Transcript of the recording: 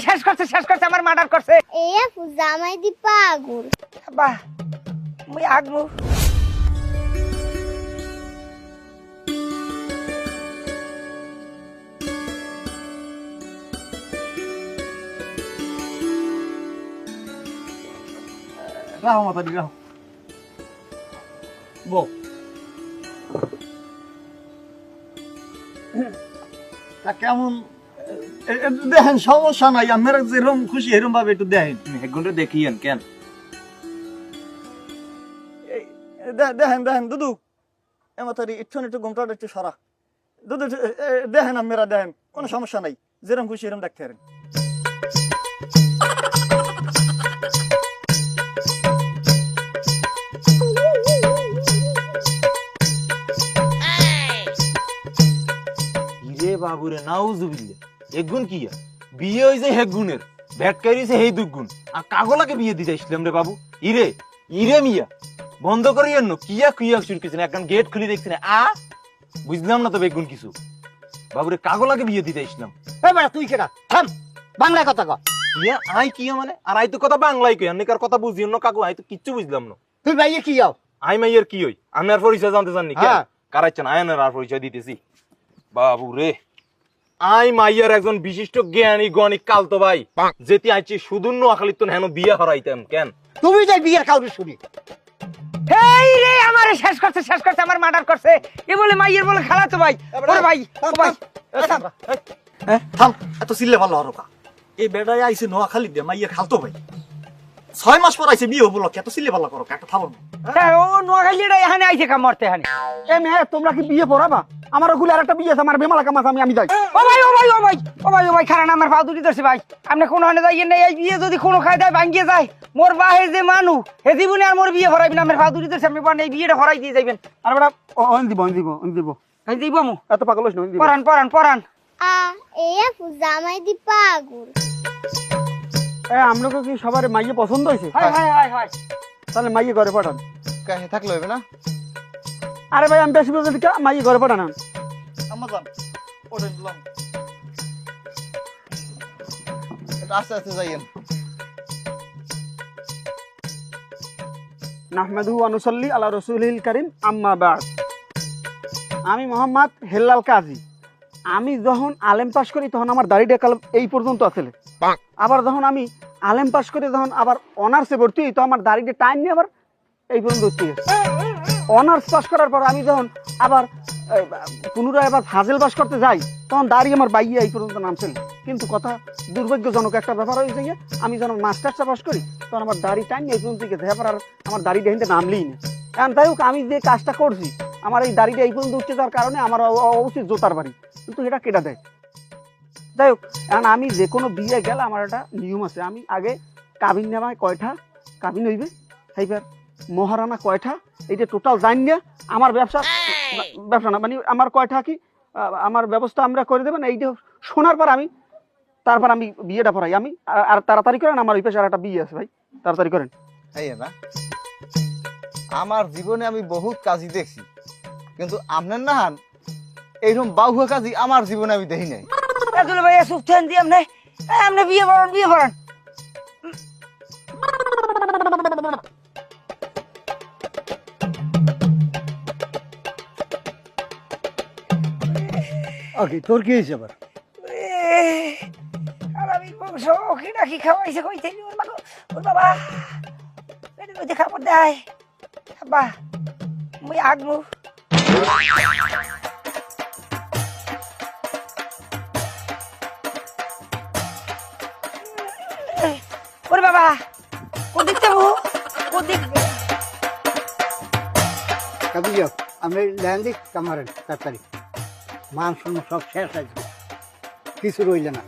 শেষ করছে আমার মার্ডার করছে। এ জামাই দি পাগল। বাহ মুই আগমু। রাহো মাথা দি রাহো বো তা কেমন দেখেন সমস্যা নাই আপনারা যেরকম খুশি এরকম ভাবে একটু দেখেন এক ঘন্টা দেখিয়েন কেন দেখেন দুদু এমাতারি একটু ঘুমটা একটু সরা দুদু দেখেন আপনারা দেখেন কোনো সমস্যা নাই যেরকম খুশি এরকম দেখতে পারেন বাবুরে নাউজুবিল্লাহ একগুণ কি বিয়ে হইছে হেগুণের ভেটকারি হইছে হেই দুগুণ আর কাগলাকে বিয়ে দিতে আসলাম রে বাবু ইরে মিয়া বন্ধ করিয়েন না কিয়া শুরু করছেন একখান গেট খুলে দেখছেন বুঝলাম না তো বেগুন কিছু বাবুরে কাগলাকে বিয়ে দিতে আসলাম তুই কেনা থাম বাংলায় কথা কর। কিয়া মানে আর আই তো কথা বাংলায় কই আপনি কার কথা বুঝিয়েন না কাকু আই তো কিচ্ছু বুঝলাম না তুই ভাইয়ে কি যাও আই মাইয়ের কি হই আপনার পরিচয় জানতে চাননি কে হ্যাঁ। কারাচ্ছেন আয়নের আর পরিচয় দিতেছি বাবু রে আই মাইয়ার একজন বিশিষ্ট জ্ঞানী গণিক কালতো ভাই যেটি আইছি সুদূর নোয়াখালীর তো হেন বিয়া হরাইতাম কেন তুমি যাই বিয়ের কাউকে শুনি এই রে আমারে শেষ করছে আমার মার্ডার করছে। এ বলে মাইয়ের বলে খালাতো ভাই। ওরে ভাই ও ভাই থাম এত চিল্লে ভালো হরকা এই বেড়ায় আইছে নোয়াখালী দিয়ে মাইয়ের খালতো ভাই 6 মাস পর আইছে বিয়ে হবো এত চিল্লে ভালো করো একটা থামো ও নোয়াখালীরা এখানে আইছে কাম মরতে এখানে। এ মেয়ে তোমরা কি বিয়ে পড়াবা আমার ওগুলো আর একটা বিয়ে আছে আমার বেমালা কামাস আমি যাই ও ভাই খারান আমার পা দুটি ধরছে ভাই। আপনি কোন হানে যাইয়েন না, এই বিয়ে যদি কোনো খায়দায় ভাঙ্গিয়ে যায় মোর বাহে যে মানু হে জীবনে আর মোর বিয়ে হরাইবেন আমার পা দুটি ধরছে। আপনি এই বিয়েটা হরাই দিয়ে যাইবেন। আর বেটা দিব এই দিব মু এত পাগল হইছ না পরান আ এ জামাই দি পাগল। আমরাকে কি সবার মাইয়ে পছন্দ হয়েছে হয় তাহলে মাইয়ে ঘরে পাঠান কাহে থাকলে হবে না আরে ভাই আমি বেশি বলতে মাইয়ে ঘরে পাঠান আম্মা যান ওরে দিলাম এটা আস্তে আস্তে যাইয়েন নাহমাদুহু ওয়া নুসাল্লি আলা রাসূলিল কারীম আম্মা বাদ। আমি মোহাম্মদ হেলাল কাজী। আমি যখন আলেম পাস করি তখন আমার দাড়িটা কাল এই পর্যন্ত আছে। আবার যখন আমি আলেম পাস করি তখন আবার অনার্সে ভর্তি হই তো আমার দাড়িটা টাইম নিয়ে আবার এই পর্যন্ত হচ্ছে। অনার্স পাস করার পর আমি যখন আবার পুনরায় আবার ফাজেল পাস করতে যাই তখন দাড়ি আমার বাইয়ে এই পর্যন্ত নামছিল। কিন্তু কথা দুর্ভাগ্যজনক একটা ব্যাপার হয়েছে গিয়ে আমি যখন মাস্টার্সটা পাস করি তখন আমার দাড়ি টাইম এই পর্যন্ত গেছে এবার আর আমার দাড়িটা হিন্দে নামলেই না। এখন তাই হোক আমি যে কাজটা করছি আমার এই দাড়িটা এই পর্যন্ত উঠতে যাওয়ার কারণে আমার অবশ্যই জোতার বাড়ি, কিন্তু এটা কেটা দেয়। যাই হোক এখন আমি যে কোনো বিয়ে গেলে আমার একটা নিয়ম আছে। আমি আগে কাবিন নামায় কয়টা কাবিন হইবে সেইবার মহারানা কয়টা এইটা টোটাল জানি না। আমার ব্যবসা না মানে আমার কয়টা কি আমার ব্যবস্থা আমরা করে দেবেন এইটা শোনার পর আমি তারপর আমি বিয়েটা পড়াই। আমি আর তাড়াতাড়ি করেন আমার ওই পাশে আর একটা বিয়ে আছে ভাই তাড়াতাড়ি করেন। না আমার জীবনে আমি বহুত কাজই দেখছি কিন্তু আপনার না হান এইরকম বাহুয়া কাজই আমার জীবনে আমি দেখি নাই। এগুলো ভাই সুখ ঠেন দিয়ে আপনি বিয়ে পড়ান ওকে তোর কি হয়েছে আবার? আমি বংশ কি খাওয়াইছে কইতে ওর মাগো ওর বাবা পেটে কইতে খাবার দেয় বাবা মুই আগমু। ওরে বাবা কোদিক যাবো কোদিক কাবি যাও আমি ল্যান্ডিক কামারেন তাড়াতাড়ি মান শূন্য সব শেষ আছে কিছু রইলে না।